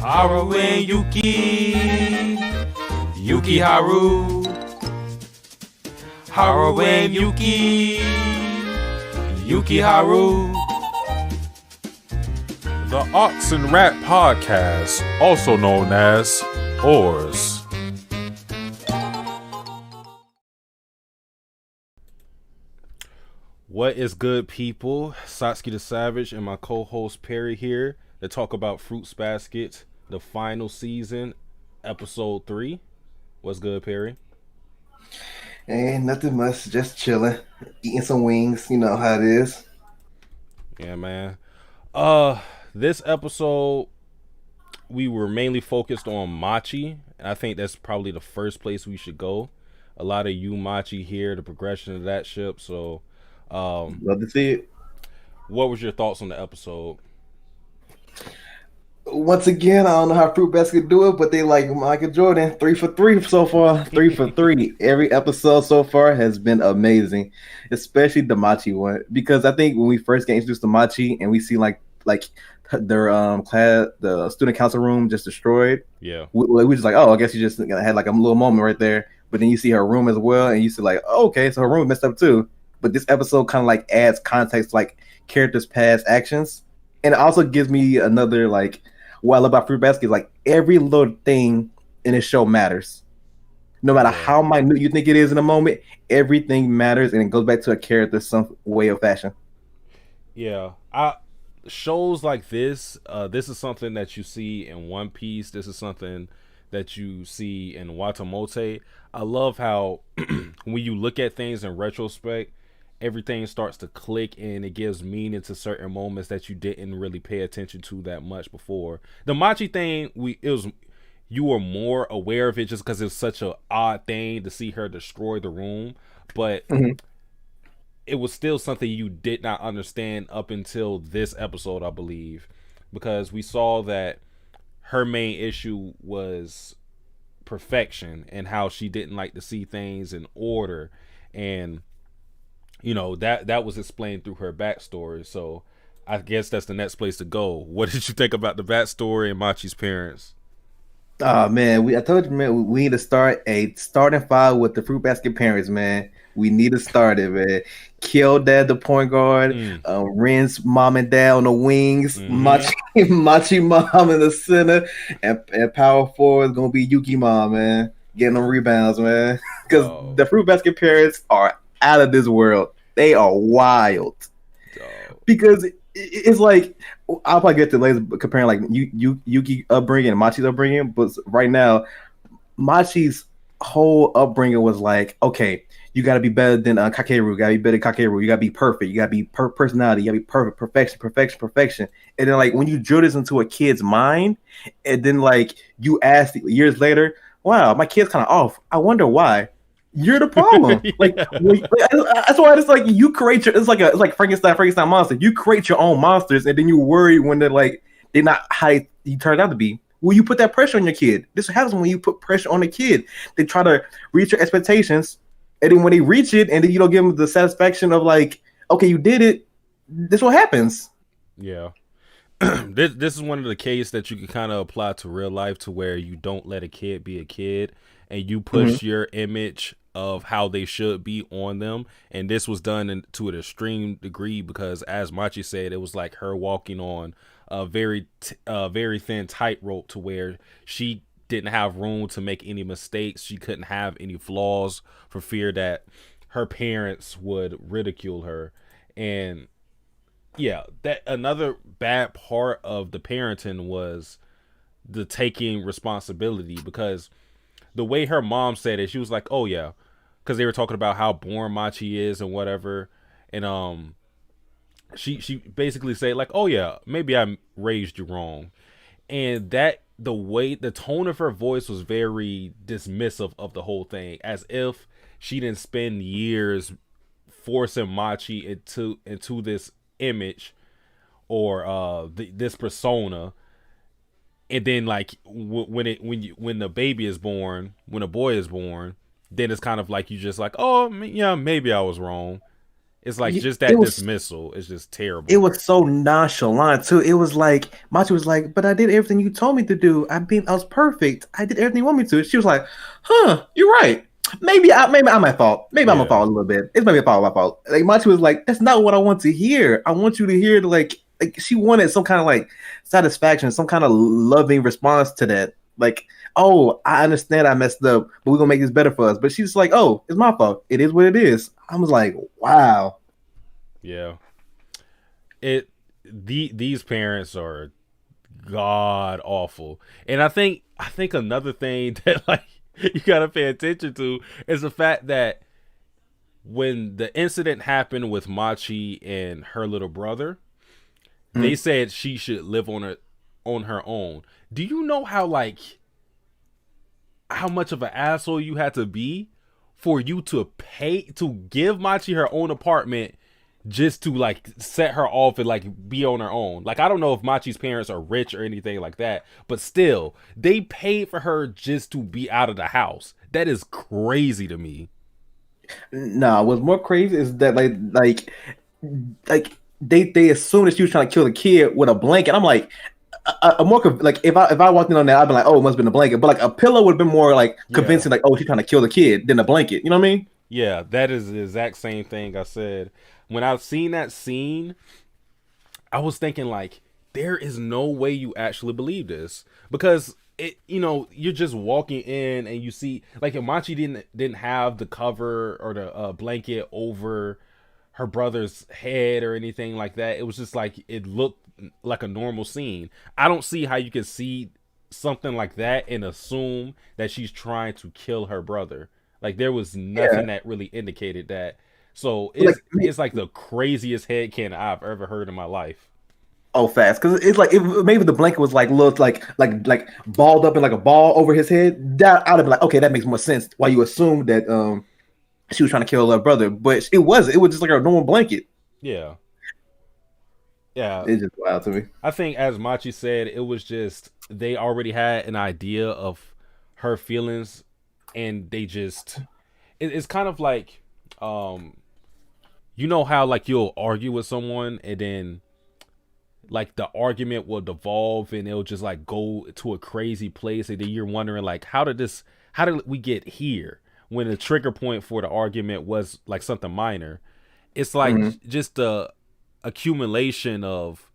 Haru and Yuki. Yuki Haru. Haru and Yuki. Yuki Haru. The Ox and Rat Podcast, also known as ORS. What is good, people? Satsuki the Savage and my co-host Perry here to talk about Fruits Basket, the final season, episode 3. What's good, Perry? Ain't nothing much, just chilling, eating some wings. You know how it is. Yeah, man. This episode, we were mainly focused on Machi. I think that's probably the first place we should go. A lot of you Machi here, the progression of that ship. So, Love to see it. what was your thoughts on the episode? Once again, I don't know how Fruit Basket do it, but they like Michael Jordan, 3 for 3 so far. 3 for 3. Every episode so far has been amazing, especially the Machi one. Because I think when we first get introduced to Machi and we see like their class, the student council room just destroyed. Yeah. We just like, oh, I guess you just had like a little moment right there. But then you see her room as well, and you see like, oh, okay, so her room messed up too. But this episode kind of like adds context, like characters' past actions, and it also gives me another like, what I love about Fruit Basket is like every little thing in this show matters. No matter how minute you think it is in a moment, everything matters, and it goes back to a character some way or fashion. Yeah. Shows like this, this is something that you see in One Piece. This is something that you see in Watamote. I love how when you look at things in retrospect, everything starts to click and it gives meaning to certain moments that you didn't really pay attention to that much before. The Machi thing, you were more aware of it just because it's such an odd thing to see her destroy the room, but it was still something you did not understand up until this episode, I believe, because we saw that her main issue was perfection and how she didn't like to see things in order, and you know that was explained through her backstory. So I guess that's the next place to go. What did you think about the backstory and Machi's parents? Oh man, I told you, man, we need to start a starting five with the Fruit Basket parents, man. We need to start it, man. Kill Dad, the point guard, Ren's mom and dad on the wings, Machi mom in the center, and power forward is gonna be Yuki mom, man. Getting them rebounds, man. Because the Fruit Basket parents are out of this world. They are wild. Because it's like, I'll probably get to later comparing like Yuki upbringing and Machi's upbringing, but right now, Machi's whole upbringing was like, okay, you got to be better than Kakeru, you got to be better than Kakeru, you got to be perfect, you got to be personality, you got to be perfect, perfection. And then like when you drill this into a kid's mind, and then like you ask years later, wow, my kid's kind of off. I wonder why. You're the problem. That's why it's like you create your. It's like Frankenstein monster. You create your own monsters, and then you worry when they're not how you turn out to be. Will you put that pressure on your kid? This happens when you put pressure on a kid. They try to reach your expectations, and then when they reach it, and then you don't give them the satisfaction of like, okay, you did it. This is what happens. Yeah. This is one of the cases that you can kind of apply to real life, to where you don't let a kid be a kid, and you push your image of how they should be on them. And this was done to an extreme degree, because as Machi said, it was like her walking on a very thin tightrope, to where she didn't have room to make any mistakes. She couldn't have any flaws for fear that her parents would ridicule her. And yeah, that another bad part of the parenting was the taking responsibility, because the way her mom said it, she was like, oh yeah, because they were talking about how born Machi is and whatever, and she basically said like, oh yeah, maybe I raised you wrong. And that the tone of her voice was very dismissive of the whole thing, as if she didn't spend years forcing Machi into this image, or this persona, and then like when the baby is born, when a boy is born, then it's kind of like you just like, oh yeah, maybe I was wrong. It's like just it that was dismissal is just terrible. it was so nonchalant too. It was like Machi was like, "But I did everything you told me to do. I was perfect. I did everything you want me to." She was like, "Huh, you're right. Maybe I'm at fault. Maybe I'm at fault a little bit. It's maybe my fault." Like Machi was like, "That's not what I want to hear. I want you to hear like she wanted some kind of like satisfaction, some kind of loving response to that. Like, oh, I understand I messed up, but we're gonna make this better for us." But she's like, "Oh, it's my fault. It is what it is." I was like, "Wow." Yeah. These parents are god awful. And I think another thing that like you gotta pay attention to is the fact that when the incident happened with Machi and her little brother, they said she should live on her own. Do you know how much of an asshole you had to be for you to pay to give Machi her own apartment just to like set her off and like be on her own? Like, I don't know if Machi's parents are rich or anything like that, but still, they paid for her just to be out of the house. That is crazy to me. No, what's more crazy is that like they assumed that she was trying to kill the kid with a blanket. I'm like, a more like if I walked in on that, I'd be like, oh, it must have been a blanket. But like a pillow would have been more like convincing, like, oh, she's trying to kill the kid than a blanket. You know what I mean? Yeah, that is the exact same thing I said. When I've seen that scene, I was thinking like, there is no way you actually believe this, because you're just walking in and you see like if Machi didn't have the cover or the blanket over her brother's head or anything like that. It was just like it looked like a normal scene. I don't see how you can see something like that and assume that she's trying to kill her brother. Like there was nothing that really indicated that. So it's like the craziest headcanon I've ever heard in my life. Oh, fast, because it's like maybe the blanket was like looked like balled up in like a ball over his head. That I'd have been like, okay, that makes more sense. Why you assume that she was trying to kill her brother, but it was just like a normal blanket. Yeah. It's just wild to me. I think, as Machi said, it was just they already had an idea of her feelings, and they just it's kind of like how like you'll argue with someone and then like the argument will devolve and it'll just like go to a crazy place, and then you're wondering like how did we get here when the trigger point for the argument was like something minor. It's like just the accumulation of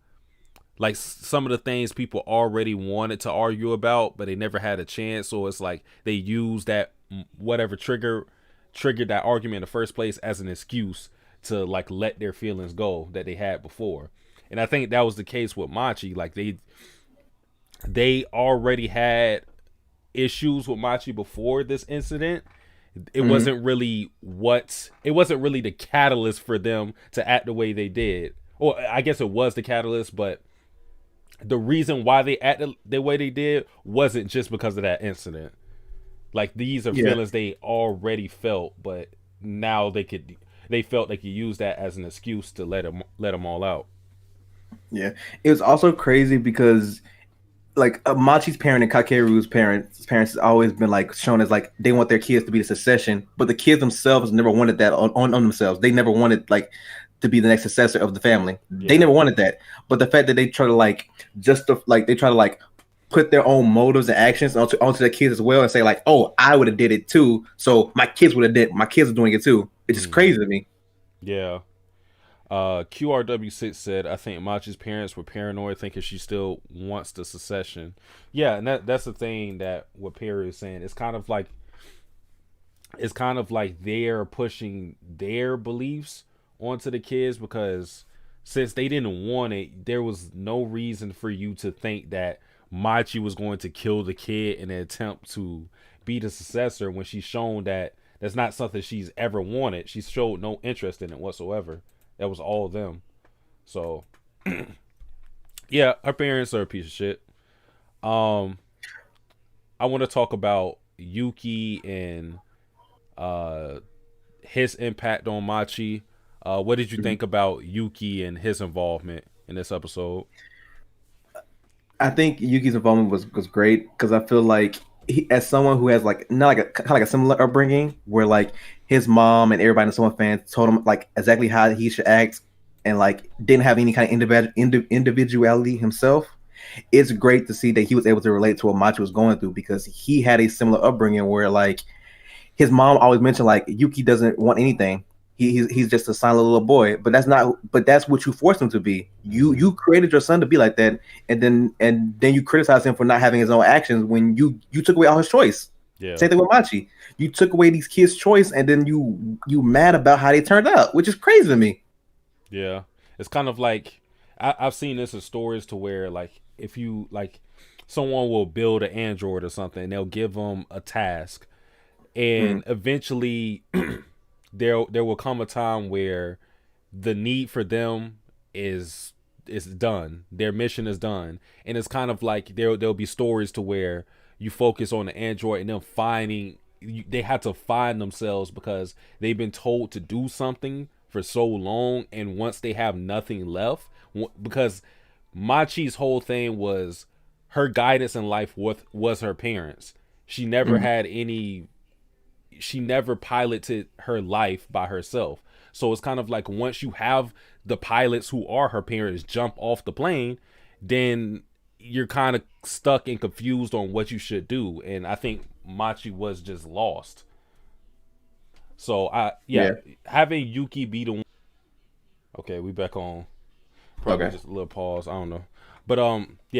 like some of the things people already wanted to argue about but they never had a chance, so it's like they use that whatever triggered that argument in the first place as an excuse to like let their feelings go that they had before. And I think that was the case with Machi. Like they already had issues with Machi before this incident. It wasn't really the catalyst for them to act the way they did. Or I guess it was the catalyst, but the reason why they acted the way they did wasn't just because of that incident. Like these are feelings they already felt, but now they felt they could use that as an excuse to let them all out. Yeah, it was also crazy because like Machi's parent and Kakeru's parents has always been like shown as like they want their kids to be the succession, but the kids themselves never wanted that on themselves. They never wanted like to be the next successor of the family. Yeah. They never wanted that. But the fact that they try to like they try to like put their own motives and actions onto their kids as well and say like, oh, I would have did it too, so my kids are doing it too. It's just crazy to me. Yeah. QRW6 said, I think Machi's parents were paranoid, thinking she still wants the succession. Yeah, and that's the thing that what Perry is saying. It's kind of like they're pushing their beliefs onto the kids, because since they didn't want it, there was no reason for you to think that Machi was going to kill the kid in an attempt to be the successor when she's shown that that's not something she's ever wanted. She showed no interest in it whatsoever. That was all them. So yeah, her parents are a piece of shit. I want to talk about Yuki and his impact on Machi. What did you think about Yuki and his involvement in this episode? I think Yuki's involvement was great, because I feel like as someone who has like not like a kind of like a similar upbringing, where like his mom and everybody in the Soma fans told him like exactly how he should act, and like didn't have any kind of individuality himself. It's great to see that he was able to relate to what Machi was going through because he had a similar upbringing where like his mom always mentioned like Yuki doesn't want anything. He's just a silent little boy, but that's not. But that's what you forced him to be. You created your son to be like that, and then you criticize him for not having his own actions when you took away all his choice. Yeah. Same thing with Machi. You took away these kids' choice, and then you mad about how they turned out, which is crazy to me. Yeah. It's kind of like I've seen this in stories to where like if you like someone will build an android or something, and they'll give them a task, and eventually there will come a time where the need for them is done. Their mission is done, and it's kind of like there'll be stories to where you focus on the android and them finding they have to find themselves because they've been told to do something for so long, and once they have nothing left, because Machi's whole thing was her guidance in life was her parents. She never had any. She never piloted her life by herself. So it's kind of like once you have the pilots who are her parents jump off the plane, then you're kind of stuck and confused on what you should do. And I think Machi was just lost. So having Yuki be the one. Okay, we back on. Probably just a little pause. I don't know. But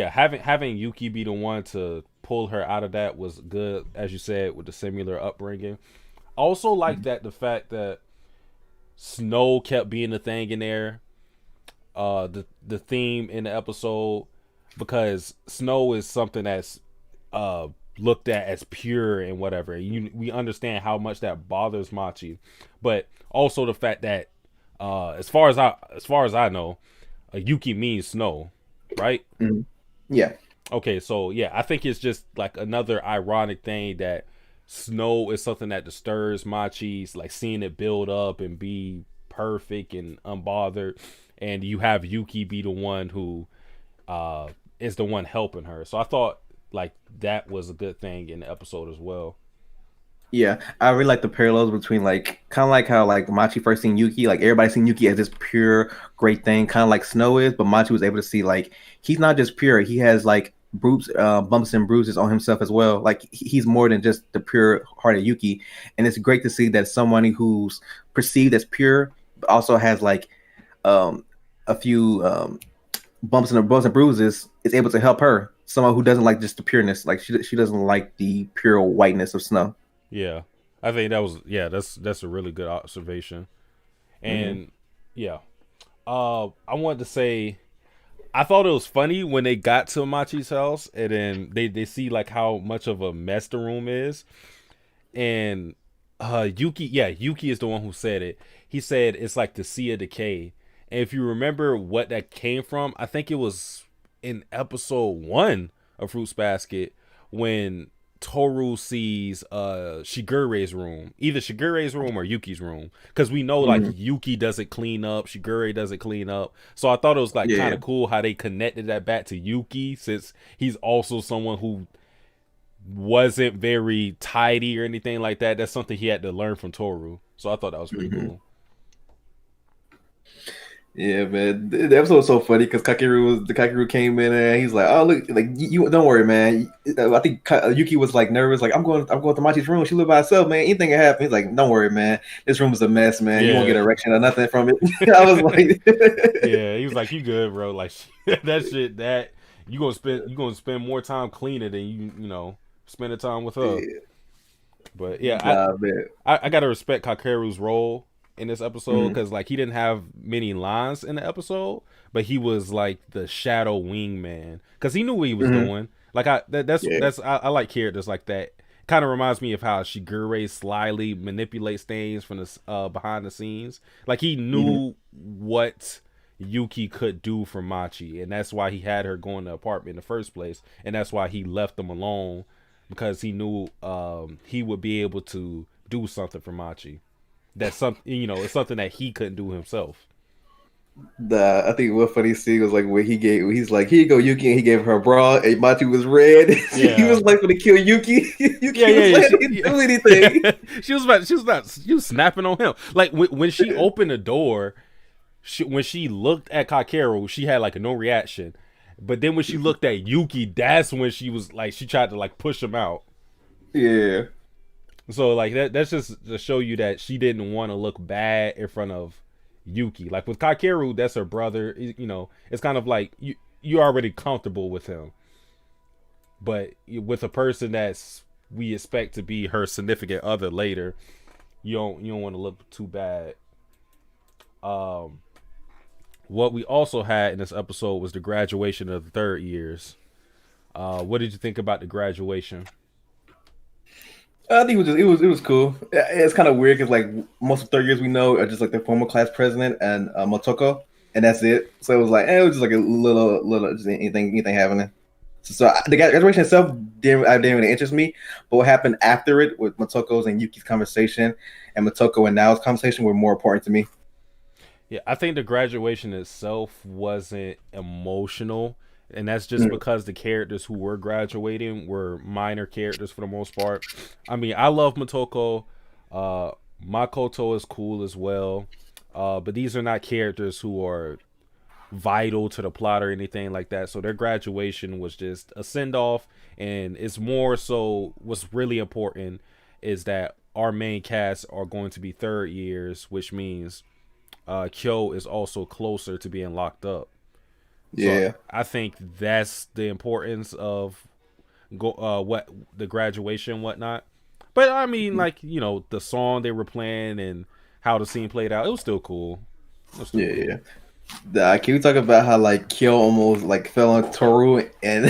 having Yuki be the one to pull her out of that was good, as you said, with the similar upbringing. I also like that the fact that Snow kept being the thing in there, the theme in the episode, because Snow is something that's looked at as pure and whatever. We understand how much that bothers Machi, but also the fact that as far as I know, Yuki means snow, right? Yeah. Okay, so yeah, I think it's just like another ironic thing that snow is something that disturbs Machi's, like seeing it build up and be perfect and unbothered, and you have Yuki be the one who is the one helping her. So I thought like that was a good thing in the episode as well. Yeah, I really like the parallels between like kind of like how like Machi first seen Yuki, like everybody seen Yuki as this pure great thing, kind of like Snow is, but Machi was able to see like he's not just pure, he has like bumps and bruises on himself as well. Like he's more than just the pure hearted Yuki, and it's great to see that somebody who's perceived as pure but also has like a few bumps and bruises is able to help her. Someone who doesn't like just the pureness, like she doesn't like the pure whiteness of Snow. Yeah, I think that's a really good observation, and I wanted to say I thought it was funny when they got to Machi's house and then they see like how much of a mess the room is, and Yuki is the one who said it. He said it's like the sea of decay, and if you remember what that came from, I think it was in episode 1 of Fruits Basket when Toru sees Shigure's room, either Shigure's room or Yuki's room, because we know like Yuki doesn't clean up, Shigure doesn't clean up. So I thought it was like kind of cool how they connected that back to Yuki, since he's also someone who wasn't very tidy or anything like that. That's something he had to learn from Toru. So I thought that was pretty cool. Yeah, man, the episode was so funny because Kakeru came in and he's like, "Oh, look, like you don't worry, man." I think Yuki was like nervous, like, "I'm going to Machi's room. She live by herself, man. Anything can happen." He's like, "Don't worry, man. This room is a mess, man. You won't get an erection or nothing from it." I was like, "Yeah." He was like, "You good, bro? Like that shit. That you gonna spend more time cleaning than you know spending time with her." Yeah. But yeah, I gotta respect Kakeru's role in this episode because like he didn't have many lines in the episode, but he was like the shadow wingman because he knew what he was doing. Like I like characters like that. Kind of reminds me of how Shigure slyly manipulates things from the behind the scenes. Like he knew what Yuki could do for Machi, and that's why he had her go in the apartment in the first place, and that's why he left them alone because he knew he would be able to do something for Machi. That's something, it's something that he couldn't do himself. I think what funny scene was like where he's like, here you go, Yuki, and he gave her a bra, and Machi was red. He Yeah. was like gonna kill Yuki. Yuki Yeah, was yeah, like, yeah. I didn't do anything. She was snapping on him. Like when she opened the door, when she looked at Kakeru, she had like a no reaction. But then when she looked at Yuki, that's when she was like, she tried to like push him out. Yeah. So like that's just to show you that she didn't want to look bad in front of Yuki. Like with Kakeru, that's her brother. You know, it's kind of like you're already comfortable with him. But with a person that's we expect to be her significant other later, you don't want to look too bad. What we also had in this episode was the graduation of the third years. What did you think about the graduation? I think it was cool. It's kind of weird because like most of third years we know are just like the former class president and Motoko, and that's it. So it was like it was just like a little just anything happening. So the graduation itself didn't really interest me, but what happened after it with Motoko's and Yuki's conversation and Motoko and Nao's conversation were more important to me. Yeah, I think the graduation itself wasn't emotional, and that's just because the characters who were graduating were minor characters for the most part. I mean, I love Motoko. Makoto is cool as well, but these are not characters who are vital to the plot or anything like that. So their graduation was just a send off, and it's more so what's really important is that our main cast are going to be third years, which means Kyo is also closer to being locked up. Yeah. So I think that's the importance of what the graduation and whatnot. But I mean, like, you know, the song they were playing and how the scene played out, it was still cool. Yeah. Can we talk about how like Kyo almost like fell on Toru and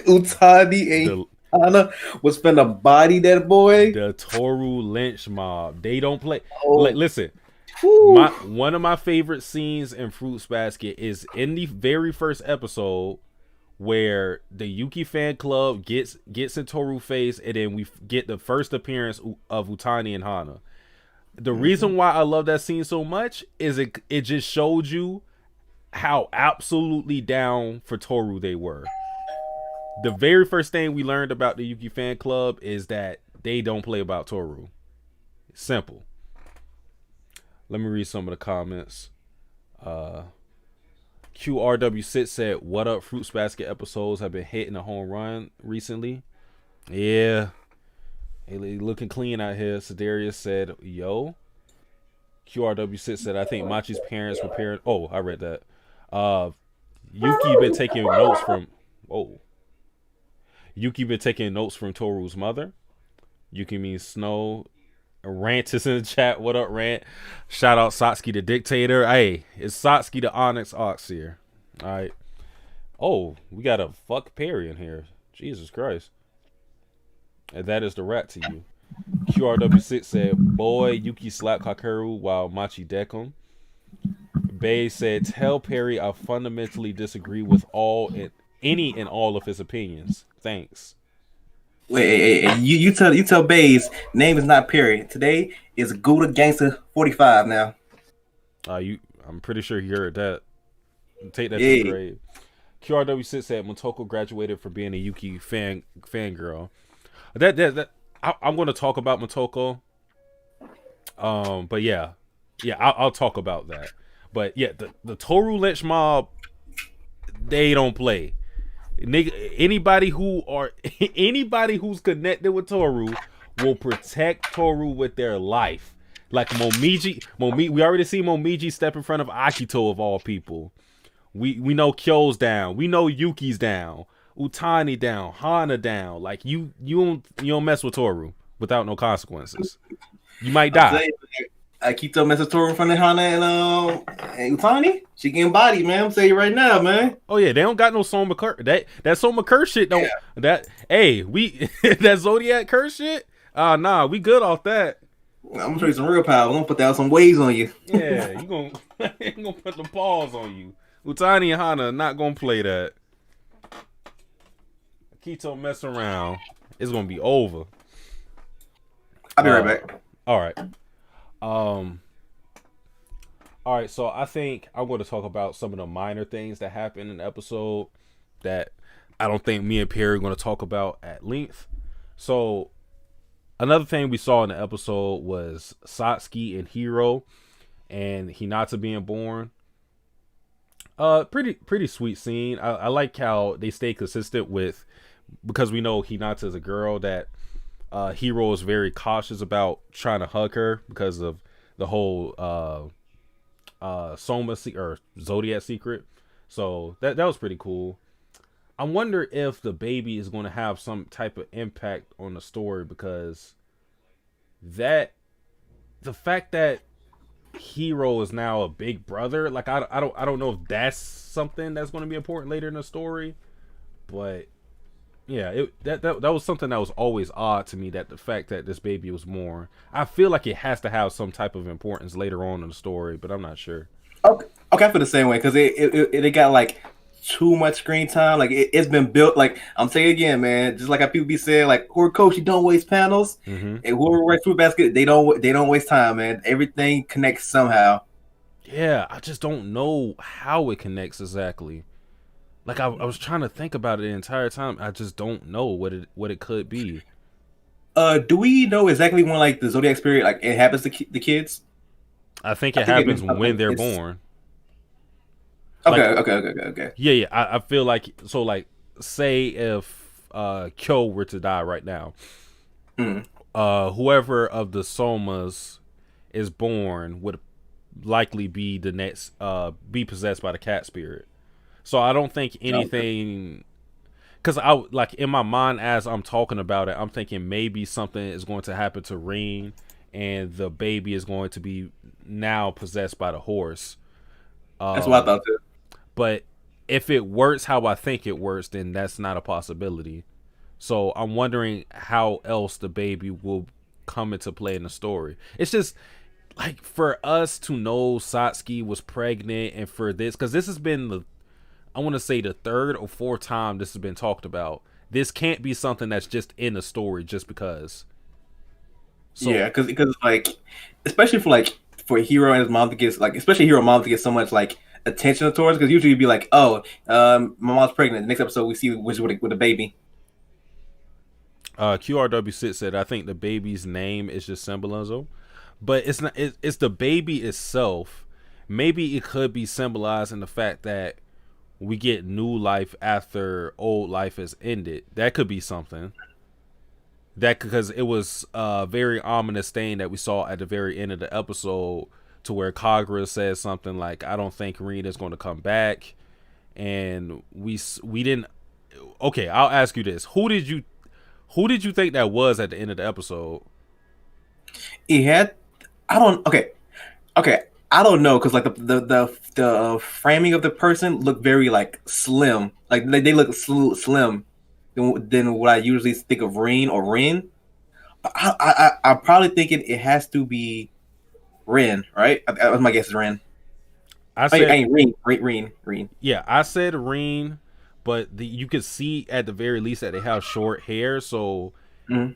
Utani and Hana was finna body that boy? The Toru lynch mob. They don't play. Oh. Like, listen, one of my favorite scenes in Fruits Basket is in the very first episode where the Yuki fan club gets in Toru face, and then we get the first appearance of Utani and Hana. The reason why I love that scene so much is it just showed you how absolutely down for Toru they were. The very first thing we learned about the Yuki fan club is that they don't play about Toru. Simple. Let me read some of the comments. QRW6 said, "What up, Fruits Basket episodes have been hitting a home run recently." Yeah. Hey, looking clean out here. Sedarius said, "Yo." QRW6 said, "I think Machi's parents were parents." Oh, I read that. Yuki been taking notes from. Oh. Yuki been taking notes from Toru's mother. Yuki means Snow. Rant is in the chat. What up, Rant? Shout out Satsuki the Dictator. Hey, it's Satsuki the Onyx Ox here. All right. Oh, we got a fuck Perry in here. Jesus Christ. And that is the rat to you. QRW6 said, "Boy, Yuki slapped Kakeru while Machi deck him." Bay said, "Tell Perry I fundamentally disagree with any and all of his opinions. Thanks." Wait, you tell Bays name is not Perry. Today is Gouda Gangster 45 now. I'm pretty sure you heard that. Take that to the grave. QRW6 said Motoko graduated for being a Yuki fangirl. That I'm going to talk about Motoko. But yeah, I'll talk about that. But yeah, the Toru Lynch mob, they don't play. Anybody who's connected with Toru will protect Toru with their life. Like Momiji, we already see Momiji step in front of Akito of all people. We know Kyo's down. We know Yuki's down. Utani down. Hana down. Like you don't mess with Toru without no consequences. You might die. Akito messes Toru in front of Hana and Utani. She getting bodied, man. I'm saying right now, man. Oh yeah, they don't got no Soma Curse. That Soma Curse shit don't. Yeah. That Zodiac Curse shit. Nah, we good off that. I'm gonna show you some real power. I'm gonna put some waves on you. Yeah, you gonna put the paws on you. Utani and Hana not gonna play that. Akito mess around, it's gonna be over. I'll be right back. All right. All right, so I think I'm going to talk about some of the minor things that happened in the episode that I don't think me and Perry are going to talk about at length. So another thing we saw in the episode was Satsuki and Hiro and Hinata being born. Pretty sweet scene. I like how they stay consistent with, because we know Hinata is a girl, that Hiro is very cautious about trying to hug her because of the whole or Zodiac secret. So that was pretty cool. I wonder if the baby is going to have some type of impact on the story, because the fact that Hiro is now a big brother, like I don't know if that's something that's going to be important later in the story, but yeah, that was something that was always odd to me, that the fact that this baby was born. I feel like it has to have some type of importance later on in the story, but I'm not sure. Okay, I feel the same way, because it got like too much screen time. Like it's been built. Like I'm saying again, man, just like how people be saying, like Horikoshi don't waste panels, and whoever writes Fruit Basket, they don't waste time, man. Everything connects somehow. Yeah, I just don't know how it connects exactly. Like I was trying to think about it the entire time. I just don't know what it could be. Do we know exactly when like the Zodiac spirit like it happens to the kids? I think it happens when they're born. Okay. Yeah. I feel like, so like, say if Kyo were to die right now, whoever of the Somas is born would likely be the next be possessed by the cat spirit. So I don't think anything, because I like in my mind as I'm talking about it, I'm thinking maybe something is going to happen to Rin, and the baby is going to be now possessed by the horse. That's what I thought too. But if it works how I think it works, then that's not a possibility. So I'm wondering how else the baby will come into play in the story. It's just like, for us to know Satsuki was pregnant, and for this, because this has been I want to say the third or fourth time this has been talked about. This can't be something that's just in the story just because. So, yeah, because like, especially for Hiro and his mom to get, like, especially Hiro mom to get so much like attention towards, because usually you'd be like, oh, my mom's pregnant. The next episode we see with a baby. QRW6 said, I think the baby's name is just symbolism, but it's not. It's the baby itself. Maybe it could be symbolized in the fact that we get new life after old life has ended. That could be something. That, because it was a very ominous thing that we saw at the very end of the episode, to where Kagura says something like, I don't think Rin is going to come back. And we didn't. Okay, I'll ask you this. Who did you think that was at the end of the episode? Okay. I don't know, because like the framing of the person looked very like slim. Like they look slim than what I usually think of Rin or Rin. I'm probably thinking it has to be Rin, right? My guess is Rin. I said Rin. Yeah, I said Rin, but you could see at the very least that they have short hair, so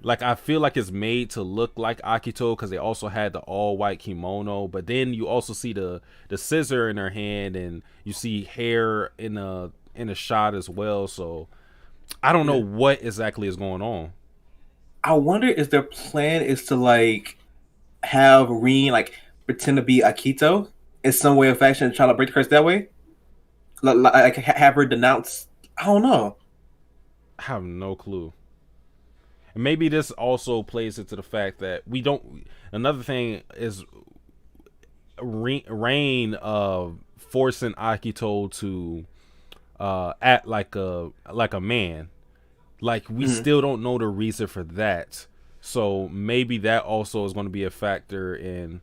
like I feel like it's made to look like Akito, because they also had the all white kimono, but then you also see the scissor in her hand, and you see hair in a shot as well. So I don't know what exactly is going on. I wonder if their plan is to like have Rin like pretend to be Akito in some way or fashion and try to break the curse that way. Like have her denounce. I don't know. I have no clue. And maybe this also plays into the fact that we don't. Another thing is Rain forcing Akito to act like a man. Like we still don't know the reason for that. So maybe that also is going to be a factor in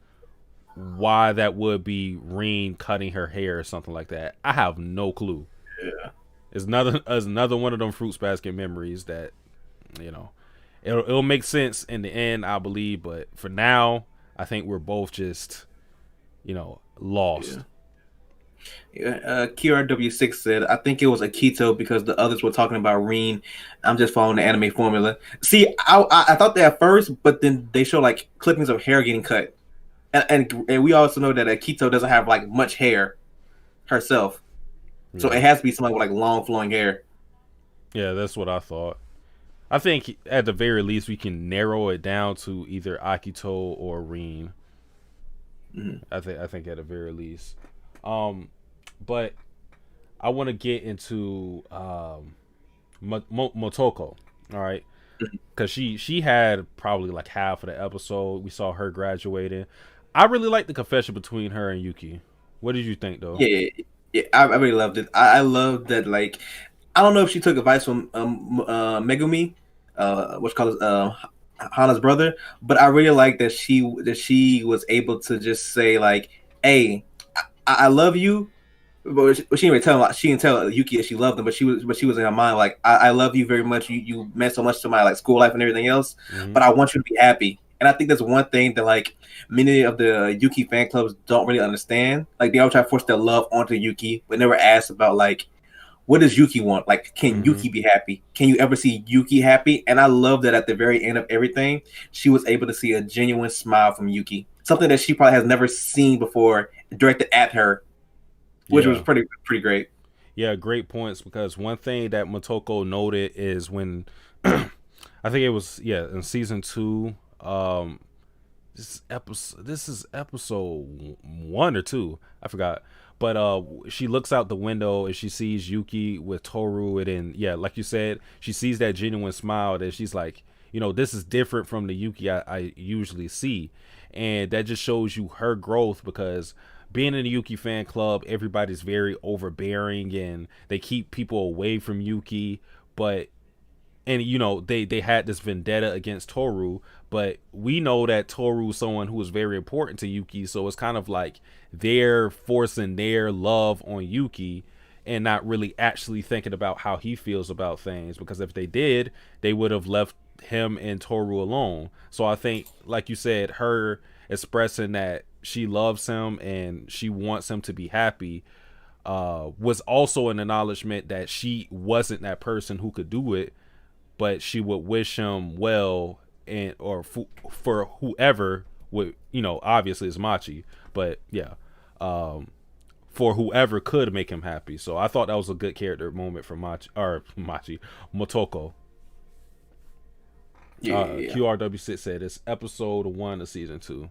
why that would be Rin cutting her hair or something like that. I have no clue. Yeah, it's another one of them Fruits Basket memories that, you know, it'll make sense in the end, I believe. But for now, I think we're both just, you know, lost. QRW6 said, I think it was Akito because the others were talking about Rin. I'm just following the anime formula. See, I thought that at first, but then they show like clippings of hair getting cut. and we also know that Akito doesn't have like much hair herself, so Yeah. it has to be somebody with like long flowing hair. Yeah, that's what I thought. I think at the very least we can narrow it down to either Akito or Rin. Mhm. I think at the very least. But I want to get into Motoko. All right, because she had probably like half of the episode. We saw her graduating. I really like the confession between her and Yuki. What did you think though? Yeah, I really loved it. I love that. Like, I don't know if she took advice from Megumi, what's called Hana's brother, but I really like that she was able to just say like, "Hey, I love you." But she didn't even tell him. She didn't tell Yuki that she loved him, but she was in her mind like, I love you very much. You meant so much to my like school life and everything else. Mm-hmm. But I want you to be happy. And I think that's one thing that like many of the Yuki fan clubs don't really understand. Like they all try to force their love onto Yuki, but never ask about like, what does Yuki want? Like, can Mm-hmm. Yuki be happy? Can you ever see Yuki happy? And I love that at the very end of everything, she was able to see a genuine smile from Yuki, something that she probably has never seen before, directed at her, which was pretty great. Yeah, great points, because one thing that Motoko noted is when I think it was in season 2, this is episode 1 or 2, I forgot. But she looks out the window and she sees Yuki with Toru, and then like you said, she sees that genuine smile that she's like, this is different from the Yuki I usually see. And that just shows you her growth, because being in the Yuki fan club, everybody's very overbearing and they keep people away from Yuki. But they had this vendetta against Toru, but we know that Toru is someone who is very important to Yuki, so it's kind of like they're forcing their love on Yuki and not really actually thinking about how he feels about things, because if they did, they would have left him and Toru alone. So I think, like you said, her expressing that she loves him and she wants him to be happy was also an acknowledgement that she wasn't that person who could do it, but she would wish him well, and or for whoever would, obviously it's Machi, but for whoever could make him happy. So I thought that was a good character moment for Motoko. QRW6 said it's episode 1 of season 2.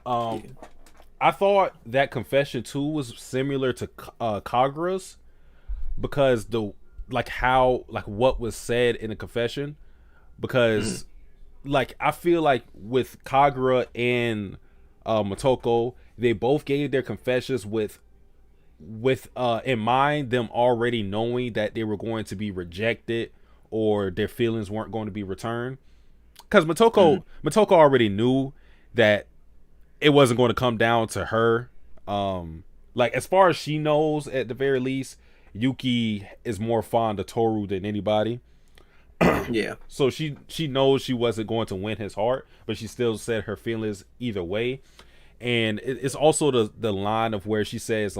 I thought that confession too was similar to Kagura's, because what was said in the confession, because I feel like with Kagura and Motoko, they both gave their confessions with in mind, them already knowing that they were going to be rejected or their feelings weren't going to be returned. Because Motoko already knew that it wasn't going to come down to her. As far as she knows, at the very least, Yuki is more fond of Toru than anybody. Yeah. So she knows she wasn't going to win his heart, but she still said her feelings either way. And it's also the line of where she says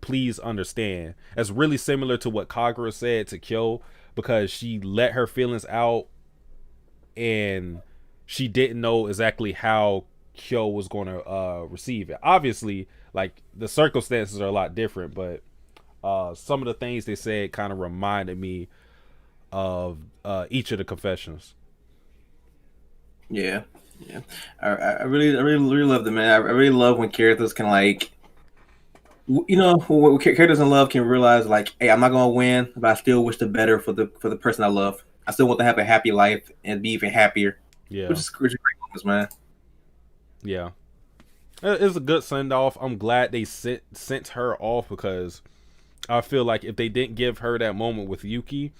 please understand. That's really similar to what Kagura said to Kyo, because she let her feelings out and she didn't know exactly how Kyo was going to receive it. Obviously, the circumstances are a lot different, but some of the things they said kind of reminded me of each of the confessions. Yeah. I really love them, man. I really love when characters can when characters in love can realize hey, I'm not gonna win, but I still wish the better for the person I love. I still want to have a happy life and be even happier. Yeah, which is great moments, man. Yeah, it's a good send off. I'm glad they sent her off, because I feel like if they didn't give her that moment with Yuki,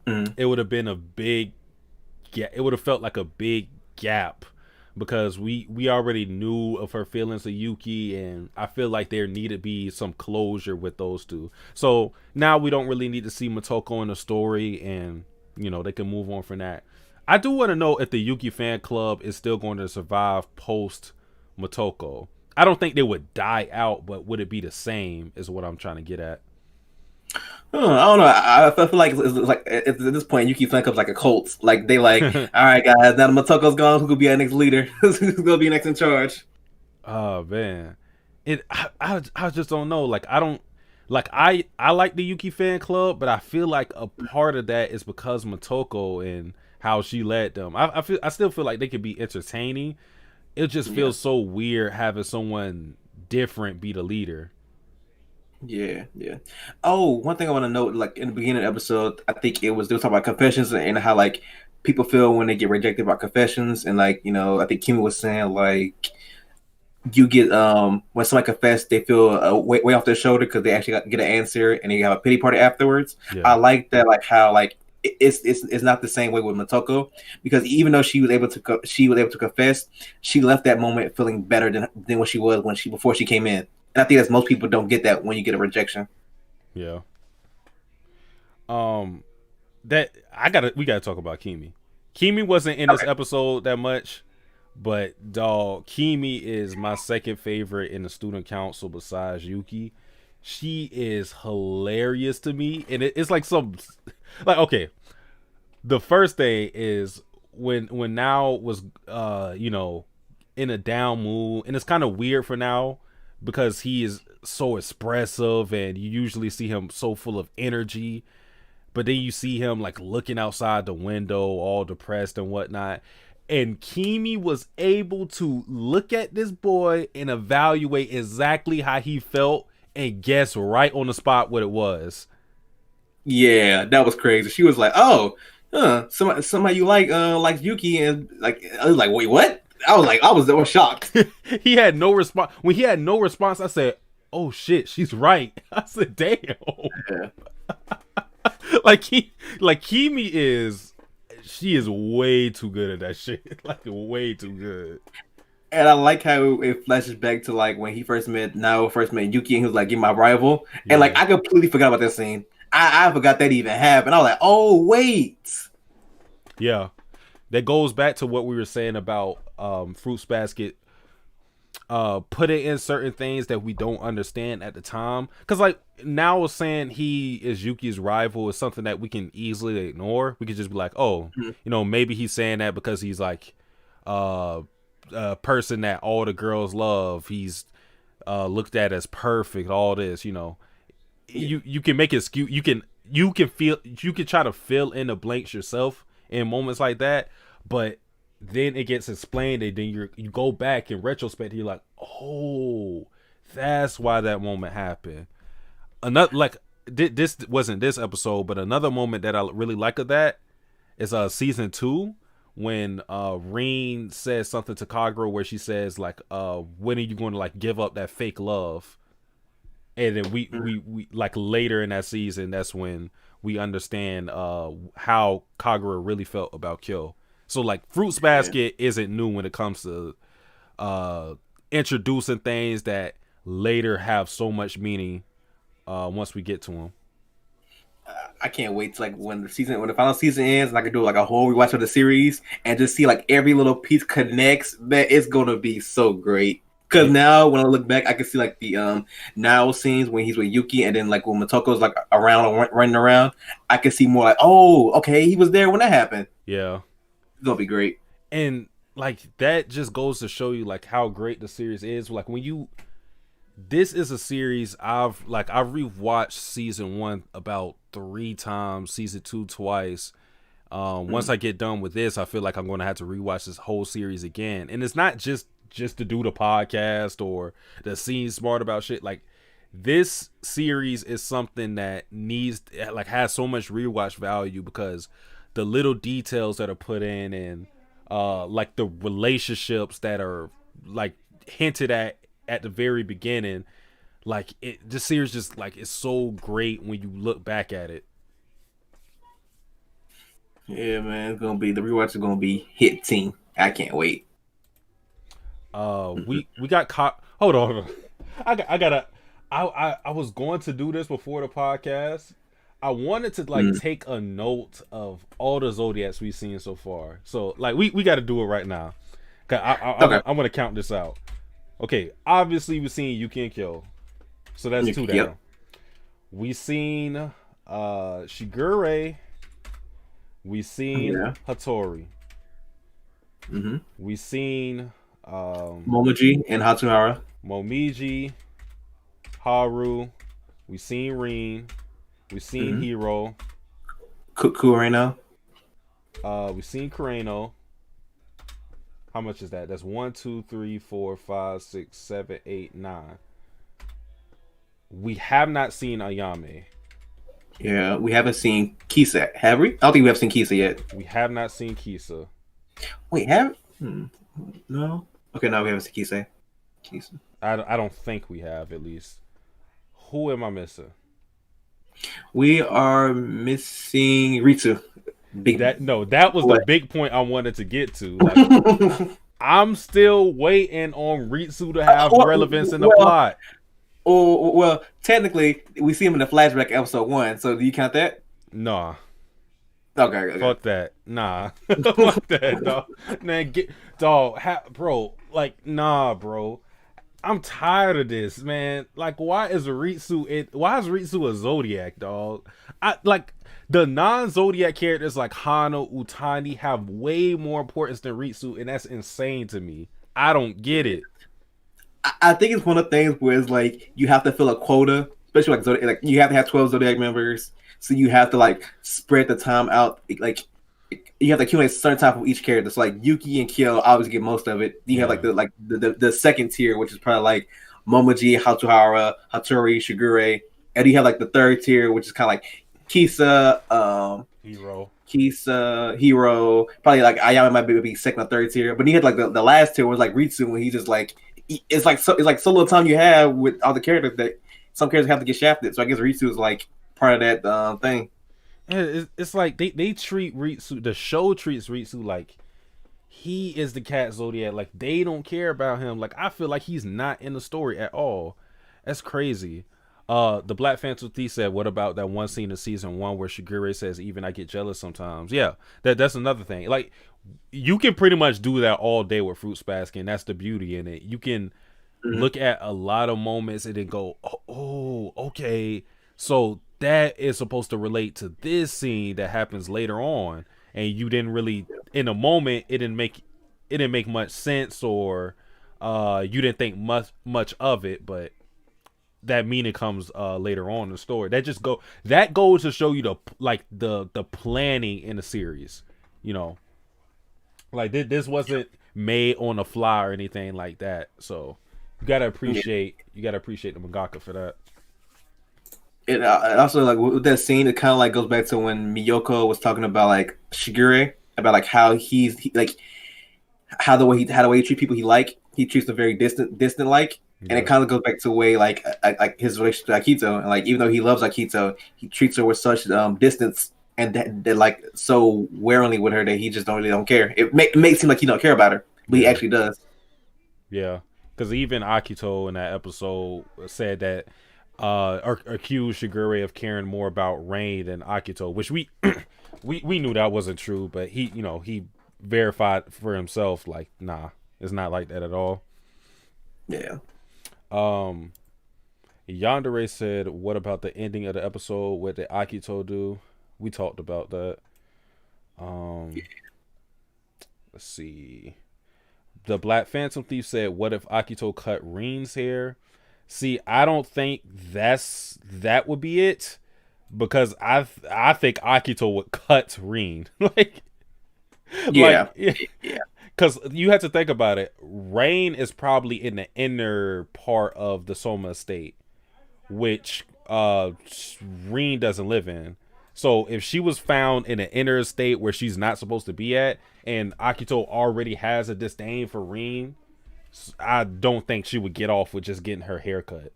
it would have been a big it would have felt like a big gap, because we already knew of her feelings to Yuki, and I feel like there needed to be some closure with those two. So now we don't really need to see Motoko in the story, and they can move on from that. I do want to know if the Yuki fan club is still going to survive post Motoko. I don't think they would die out, but would it be the same is what I'm trying to get at. I don't know. I feel like it's like at this point, Yuki Fan Club's like a cult. Like they like, all right, guys, now the Motoko's gone. Who could be our next leader? Who's gonna be next in charge? Oh man, I just don't know. Like I don't like I like the Yuki Fan Club, but I feel like a part of that is because Motoko and how she led them. I still feel like they could be entertaining. It just feels so weird having someone different be the leader. Yeah. Oh, one thing I want to note, like in the beginning of the episode, I think they were talking about confessions and how like people feel when they get rejected by confessions, and like I think Kimi was saying like you get when somebody confess, they feel way off their shoulder because they actually get an answer and they have a pity party afterwards. Yeah. I like that, like how like it's not the same way with Motoko, because even though she was able to confess, she left that moment feeling better than what she was before she came in. And I think that most people don't get that when you get a rejection. Yeah. We gotta talk about Kimi. Kimi wasn't in this episode that much, but dog, Kimi is my second favorite in the student council besides Yuki. She is hilarious to me, and it's like okay. The first thing is when Now was in a down mood, and it's kind of weird for Now because he is so expressive, and you usually see him so full of energy, but then you see him like looking outside the window, all depressed and whatnot. And Kimi was able to look at this boy and evaluate exactly how he felt and guess right on the spot what it was. Yeah, that was crazy. She was like, "Oh, somebody you like Yuki," and like I was like, "Wait, what?" I was shocked. He had no response. When he had no response, I said, "Oh shit, she's right." I said, "Damn." Yeah. like Kimi is. She is way too good at that shit. Like way too good. And I like how it flashes back to like when he first met Yuki, and he was like, "You're my rival," and like I completely forgot about that scene. I forgot that even happened. I was like, "Oh wait." Yeah, that goes back to what we were saying about Fruits Basket. Putting in certain things that we don't understand at the time, because like Now was saying he is Yuki's rival is something that we can easily ignore. We could just be like, oh, maybe he's saying that because he's like a person that all the girls love. He's looked at as perfect. All this, you can make excuse. You can try to fill in the blanks yourself in moments like that, but then it gets explained, and then you go back in retrospect, you're like, oh, that's why that moment happened. Another, like, this wasn't this episode, but another moment that I really like of that is season 2 when Rin says something to Kagura where she says like, when are you going to like give up that fake love? And then we like later in that season, that's when we understand how Kagura really felt about Kyo. So like Fruits Basket isn't new when it comes to introducing things that later have so much meaning once we get to them. I can't wait to like when the final season ends, and I can do like a whole rewatch of the series and just see like every little piece connects. Man, it's gonna be so great. Because now when I look back, I can see like the Now scenes when he's with Yuki, and then like when Motoko's like around running around, I can see more like, oh, okay, he was there when that happened. Yeah. It's gonna be great. And like that just goes to show you like how great the series is. Like this is a series I've rewatched season 1 about 3 times, season 2 twice. Once I get done with this, I feel like I'm going to have to rewatch this whole series again. And it's not just to do the podcast or to seem smart about shit. Like this series is something that has so much rewatch value because the little details that are put in, and like the relationships that are like hinted at the very beginning, like this series just like it's so great when you look back at it. Yeah, man, it's gonna be the rewatch is gonna be hitting. I can't wait. We got caught. Hold on. I was going to do this before the podcast. I wanted to like take a note of all the Zodiacs we've seen so far. So like we got to do it right now. I'm gonna count this out. Okay, obviously we've seen Yuki and Kyo, so that's 2 down. Yep. We seen Shigure. We seen Hattori. Mm-hmm. We seen Momoji and Hatsuhara. Momiji, Haru. We seen Rin. We seen Hiro. Kureno. We seen Kureno. How much is that? That's 1, 2, 3, 4, 5, 6, 7, 8, 9. We have not seen Ayame. Yeah, we haven't seen Kisa. Have we? I don't think we have seen Kisa yet. We have not seen Kisa. Wait, have? No. Okay, no, we haven't seen Kisa. I don't think we have, at least. Who am I missing? We are missing Ritsu. That was the big point I wanted to get to. Like, I'm still waiting on Ritsu to have relevance in the plot. Oh, well, technically, we see him in the flashback episode 1. So, do you count that? Nah. Okay. Fuck that. Nah. Fuck that, dog. Man, bro. Like, nah, bro. I'm tired of this, man. Like, why is Ritsu a Zodiac, dog? The non-Zodiac characters like Hano, Utani have way more importance than Ritsu, and that's insane to me. I don't get it. I think it's one of the things where it's like you have to fill a quota, especially like Zodiac. Like you have to have 12 Zodiac members, so you have to like spread the time out. Like you have to accumulate a certain time for each character. So like Yuki and Kyo always get most of it. You have like the second tier, which is probably like Momoji, Hatsuhara, Hattori, Shigure, and you have like the third tier, which is kind of like Kisa, Hiro. Probably like Ayame might be second or third tier, but you had like the last tier was like Ritsu, when he just like it's like so little time you have with all the characters that some characters have to get shafted. So I guess Ritsu is like part of that thing. It's like they treat Ritsu. The show treats Ritsu like he is the cat Zodiac. Like they don't care about him. Like I feel like he's not in the story at all. That's crazy. The Black Phantom Thief said, "What about that one scene in season 1 where Shigure says, even I get jealous sometimes?" Yeah, that's another thing. Like you can pretty much do that all day with Fruits Basket, and that's the beauty in it. You can look at a lot of moments and then go, oh, okay, so that is supposed to relate to this scene that happens later on, and you didn't really, in a moment, it didn't make much sense, or you didn't think much of it, but that meaning comes later on in the story. That goes to show you the planning in the series, you know. Like this wasn't made on the fly or anything like that. So you gotta appreciate the mangaka for that. It also like with that scene, it kind of like goes back to when Miyoko was talking about like Shigure, about like how how the way he treats people he treats them very distant like. Yeah. And it kind of goes back to the way like his relationship to Akito, and like even though he loves Akito, he treats her with such distance and they're like so warily with her that he just don't care. It makes it seem like he don't care about her, but he actually does. Yeah, because even Akito in that episode said that accused Shigure of caring more about Rain than Akito, which we knew that wasn't true, but he verified for himself like, nah, it's not like that at all. Yeah. Yandere said, what about the ending of the episode? What did Akito do? We talked about that. Let's see. The Black Phantom Thief said, what if Akito cut Rin's hair? See, I don't think that would be it, because I think Akito would cut Rin. Yeah. Because you have to think about it. Rain is probably in the inner part of the Soma estate, which Rin doesn't live in. So if she was found in an inner estate where she's not supposed to be at, and Akito already has a disdain for Rin, I don't think she would get off with just getting her hair cut.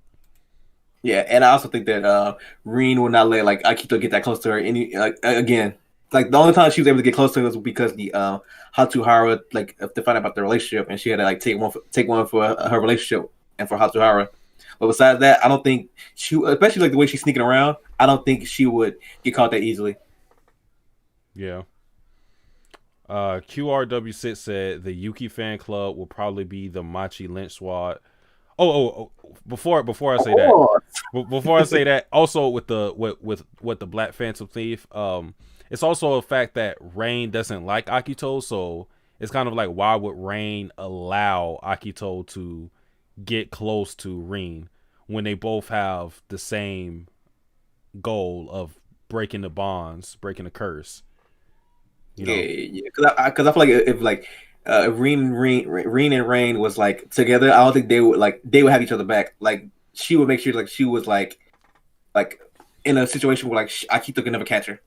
Yeah, and I also think that Rin would not let like Akito get that close to her again. Like the only time she was able to get close to her was because the Hatsuhara like to find out about the relationship, and she had to like take one for her relationship and for Hatsuhara. But besides that, I don't think she, especially like the way she's sneaking around, I don't think she would get caught that easily. Yeah. QRW6 said the Yuki fan club will probably be the Machi Lynch squad. Oh, before I say that, Before I say that, also with the with the Black Phantom Thief, it's also a fact that Rain doesn't like Akito, so it's kind of like, why would Rain allow Akito to get close to Rin when they both have the same goal of breaking the bonds, breaking the curse? You know? Yeah. Because I feel like if like Reen and Rain was like together, I don't think they would have each other back. Like she would make sure like she was like in a situation where like Akito could never catch her.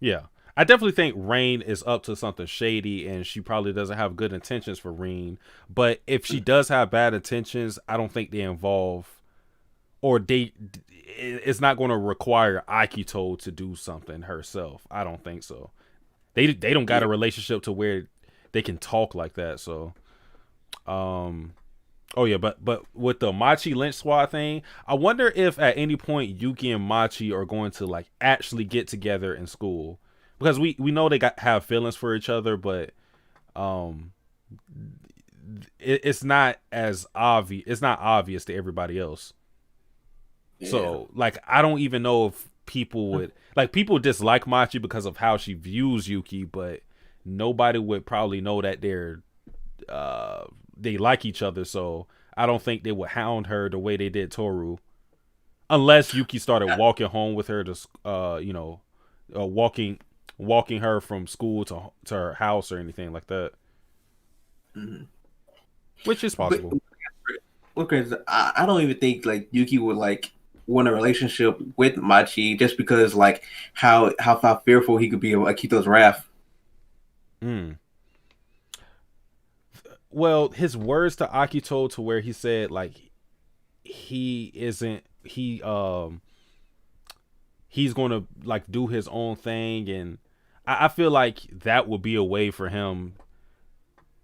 Yeah. I definitely think Rain is up to something shady, and she probably doesn't have good intentions for Rin. But if she does have bad intentions, I don't think they involve, or it's not going to require Akito to do something herself. I don't think so. They don't got a relationship to where they can talk like that. So, oh yeah, but with the Machi Lynch Squad thing, I wonder if at any point Yuki and Machi are going to like actually get together in school, because we know they have feelings for each other, but it's not as obvious. It's not obvious to everybody else. Yeah. So like, I don't even know if people would like, people dislike Machi because of how she views Yuki, but nobody would probably know that they like each other. So I don't think they would hound her the way they did Toru, unless Yuki started walking home with her to walking her from school to her house or anything like that. Mm-hmm. Which is possible. Because I don't even think like Yuki would like want a relationship with Machi just because like how fearful he could be of Akito's wrath. Well, his words to Akito, to where he said like he's going to like do his own thing, and I feel like that would be a way for him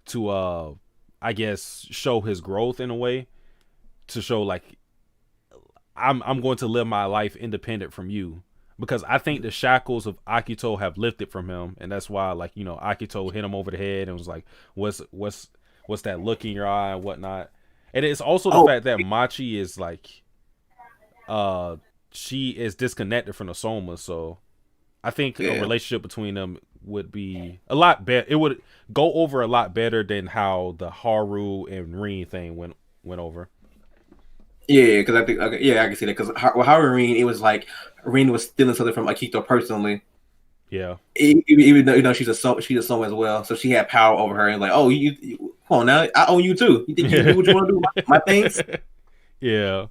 to I guess show his growth in a way, to show like I'm going to live my life independent from you, because I think the shackles of Akito have lifted from him, and that's why like, you know, Akito hit him over the head and was like, what's that look in your eye and whatnot. And it's also the fact that Machi is like she is disconnected from the Soma, so I think a relationship between them would be a lot better. It would go over a lot better than how the Haru and Rin thing went over. Yeah, because I think I can see that, because Haru and Rin, it was like Rin was stealing something from Akito personally. Yeah, even though, you know, she's a Soma as well, so she had power over her, and like, oh, you come on now, I own you too. You think you can do what you want to do, my things? Yeah.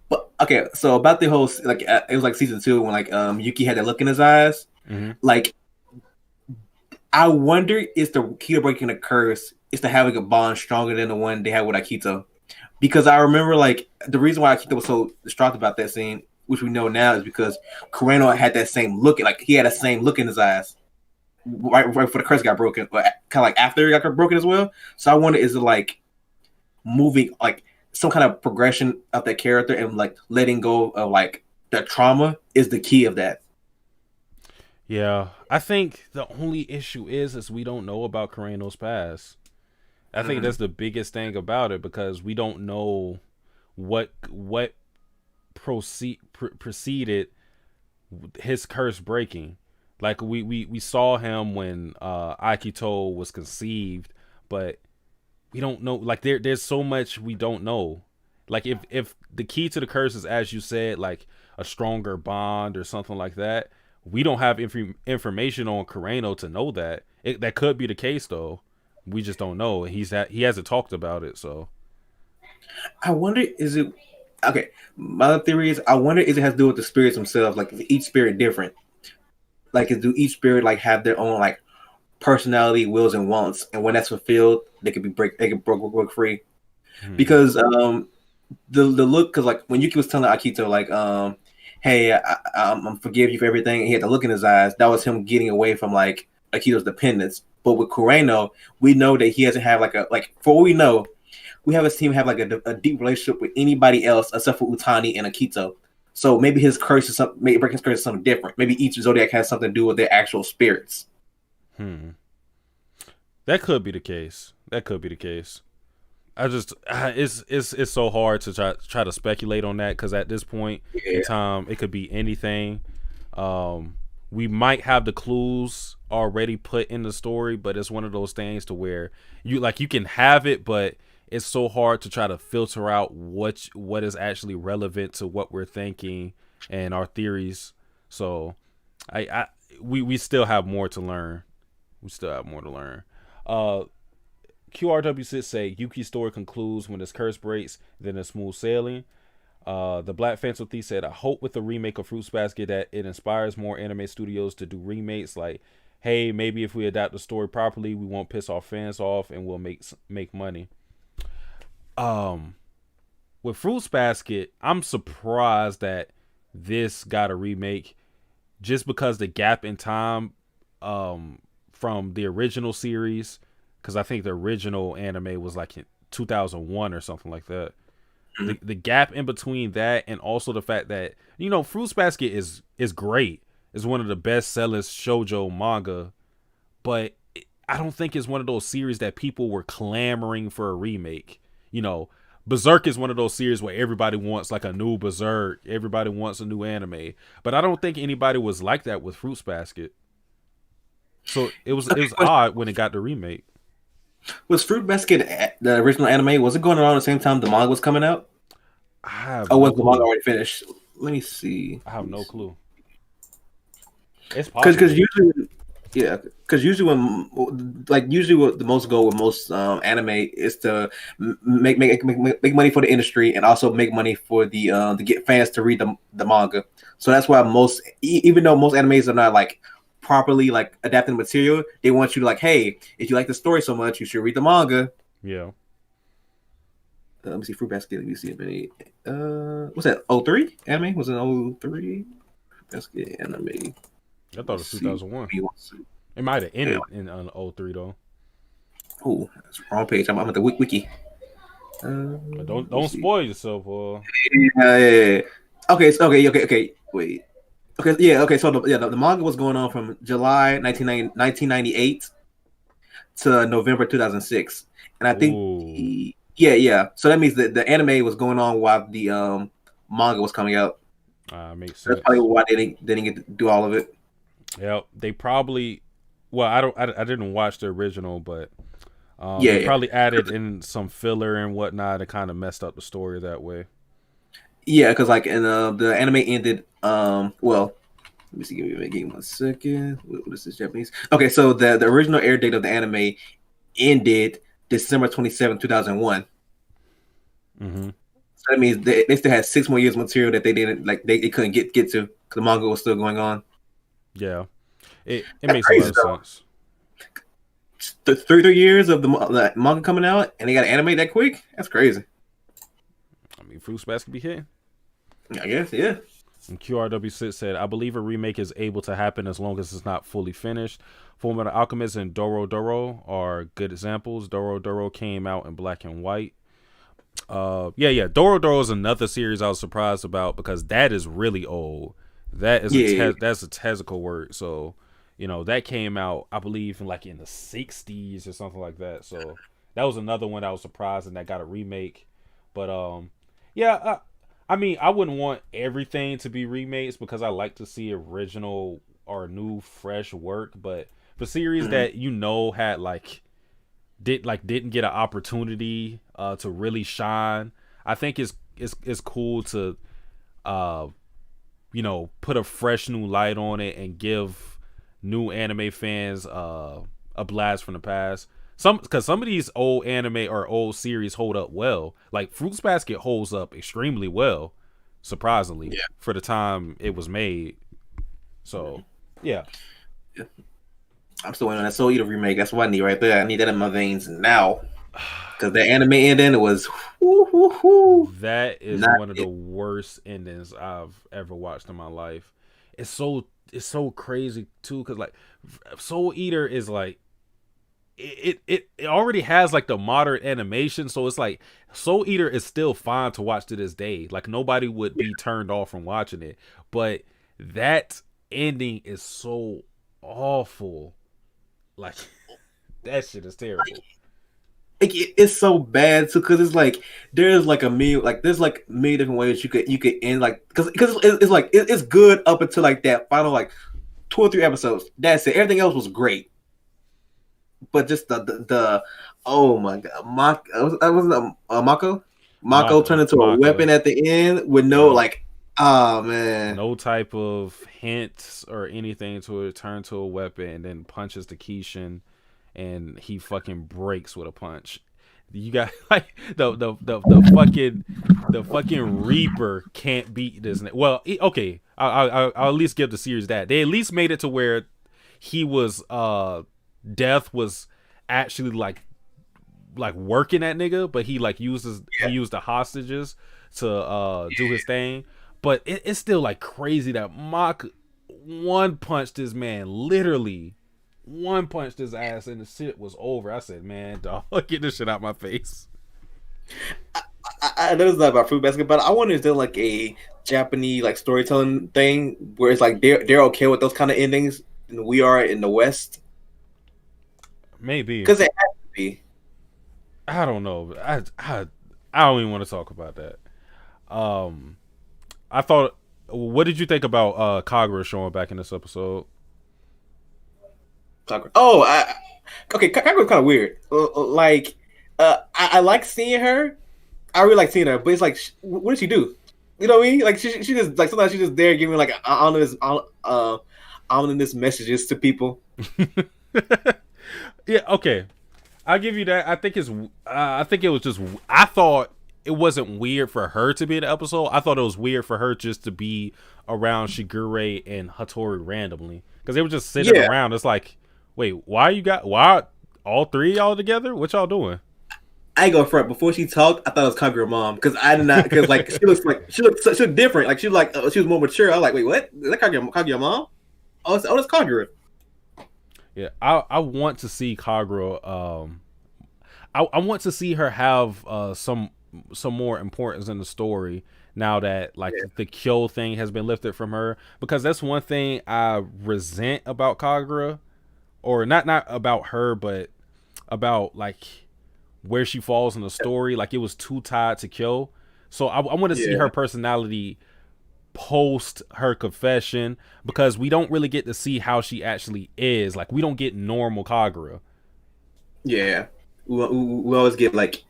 But okay, so about the whole like, it was like season 2 when like Yuki had that look in his eyes. Mm-hmm. Like, I wonder is the key to breaking the curse is to having a bond stronger than the one they had with Akito. Because I remember, like, the reason why Akito was so distraught about that scene, which we know now, is because Kureno had that same look. Like, he had that same look in his eyes right before the curse got broken, but kind of like after it got broken as well. So I wonder, is it like moving, like some kind of progression of that character, and like letting go of like that trauma is the key of that. Yeah, I think the only issue is we don't know about Kureno's past. I think that's the biggest thing about it, because we don't know what preceded his curse breaking. Like we saw him when Akito was conceived, but we don't know. Like there's so much we don't know. Like if the key to the curse is, as you said, like a stronger bond or something like that, we don't have information on Kureno to know that. That could be the case though. We just don't know. He hasn't talked about it, so I wonder, is it okay? My theory is, I wonder if it has to do with the spirits themselves. Like, is each spirit different? Like, do each spirit like have their own like personality, wills, and wants? And when that's fulfilled, they can break free. Because the look, because like when Yuki was telling Akito like hey, I'm forgive you for everything, and he had the look in his eyes, that was him getting away from like Akito's dependence. But with Kureno, we know that he doesn't have for all we know, we haven't seen him have like a deep relationship with anybody else except for Utani and Akito. So maybe his curse is something, maybe breaking his curse is something different. Maybe each zodiac has something to do with their actual spirits. That could be the case. I just it's so hard to try to speculate on that because at this point in time it could be anything. We might have the clues already put in the story, but it's one of those things to where you can have it, but it's so hard to try to filter out what is actually relevant to what we're thinking and our theories. So we still have more to learn. QRW6 say Yuki's story concludes when his curse breaks, then it's smooth sailing. The Black Phantom Thief said, I hope with the remake of Fruits Basket that it inspires more anime studios to do remakes. Like, hey, maybe if we adapt the story properly, we won't piss our fans off and we'll make money. With Fruits Basket, I'm surprised that this got a remake just because the gap in time from the original series, because I think the original anime was like in 2001 or something like that. The gap in between that and also the fact that, Fruits Basket is great. It's one of the best selling shoujo manga, but I don't think it's one of those series that people were clamoring for a remake. Berserk is one of those series where everybody wants like a new Berserk. Everybody wants a new anime, but I don't think anybody was like that with Fruits Basket. So it was odd when it got the remake. Was Fruit Basket the original anime? Was it going around the same time the manga was coming out? Was the manga already finished? Let me see. I have no clue. It's possible. Because usually what the most goal with most anime is to make money for the industry and also make money for the to get fans to read the manga. So that's why even though most animes are not like properly like adapting material, they want you to like, hey, if you like the story so much, you should read the manga. Yeah. Let me see. Fruit Basket. Let me see if any. What's that? 03 anime? Was it 03? Basket anime. I thought it was 2001. It might have ended in 03 though. Oh, that's the wrong page. I'm at the wiki. Don't spoil yourself, boy. Yeah. Okay. Wait. Okay. Yeah. Okay. So the manga was going on from July 1998 to November 2006, and I think yeah. So that means that the anime was going on while the manga was coming out. Makes sense. That's probably why they didn't get to do all of it. Yeah, they probably. Well, I didn't watch the original, but they probably added in some filler and whatnot and kind of messed up the story that way. Yeah, because like in the anime ended. Well, let me see. Give me 1 second. What is this Japanese? Okay, so the original air date of the anime ended December 27, 2001. Mm-hmm. So that means they still had 6 more years of material that they didn't like. They couldn't get to because the manga was still going on. Yeah, it makes a lot of sense. 3 years of the manga coming out, and they got to animate that quick. That's crazy. I mean, Fruits Basket be hitting. I guess, yeah. And QRW6 said, I believe a remake is able to happen as long as it's not fully finished. Fullmetal Alchemist and Doro Doro are good examples. Doro Doro came out in black and white. Doro Doro is another series I was surprised about because that is really old. That is that's a Tezuka word. So, that came out, I believe, in the 60s or something like that. So that was another one I was surprised and that got a remake. But I mean, I wouldn't want everything to be remakes because I like to see original or new, fresh work. But for series that had didn't get an opportunity to really shine, I think it's cool to put a fresh new light on it and give new anime fans a blast from the past. Because some of these old anime or old series hold up well. Like Fruits Basket holds up extremely well, surprisingly, for the time it was made. So, yeah. I'm still waiting on that Soul Eater remake. That's what I need right there. I need that in my veins now. Because the anime ending was... That is one of the worst endings I've ever watched in my life. It's so crazy, too, because, Soul Eater is, it already has the modern animation, so it's Soul Eater is still fine to watch to this day. Nobody would be turned off from watching it, but that ending is so awful. That shit is terrible. it's so bad too because it's like there's like a million like there's like many different ways you could end like because it's like it's good up until like that final like 2 or 3 episodes. That's it. Everything else was great, but just the oh my god, Mako turned into a weapon at the end with no like oh man, no type of hints or anything to it turn to a weapon, and then punches the Kishin, and he fucking breaks with a punch. You got like the fucking Reaper can't beat this. Well, okay, I'll at least give the series that they at least made it to where he was Death was actually like working that nigga, but he like he used the hostages to do his thing. But it's still like crazy that Mach one punched this man, literally one punched his ass, and the shit was over. I said, man, dog, get this shit out my face. I know it's not about Fruit Basket, but I wonder if there's like a Japanese like storytelling thing where it's like they're okay with those kind of endings, and we are in the West. Maybe because it has to be. I don't know. I don't even want to talk about that. I thought. What did you think about Kagura showing back in this episode? Kagura. Oh, okay. Kagura's kind of weird. I like seeing her. I really like seeing her, but it's like, what does she do? You know what I mean? Like she just like sometimes she's just there giving like ominous messages to people. Yeah. Okay. I'll give you that. I think it was just. I thought it wasn't weird for her to be in the episode. I thought it was weird for her just to be around Shigure and Hattori randomly because they were just sitting around. It's like, wait, why all three of y'all together? What y'all doing? I ain't gonna front. Before she talked, I thought it was Kagura mom because I did not because like she looked different. Like she was more mature. I was like, wait, what? Is that Kagura mom? Oh, it's Kagura. Yeah, I want to see Kagura. I want to see her have some more importance in the story now that the Kyo thing has been lifted from her, because that's one thing I resent about Kagura, or not about her, but about like where she falls in the story. Like it was too tied to Kyo, so I want to see her personality post her confession, because we don't really get to see how she actually is. Like we don't get normal Kagura. Yeah, we always get like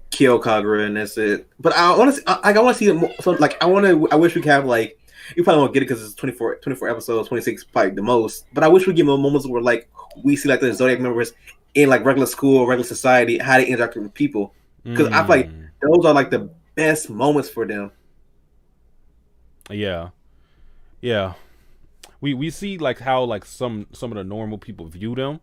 Kyo Kagura and that's it. But I want to see it more. So like I wish we could have like, you probably won't get it because it's 24 episodes, 26 probably the most. But I wish we get more moments where like we see like the Zodiac members in like regular school, regular society, how they interact with people. Because I feel like those are like the best moments for them. Yeah. We see like how like some of the normal people view them,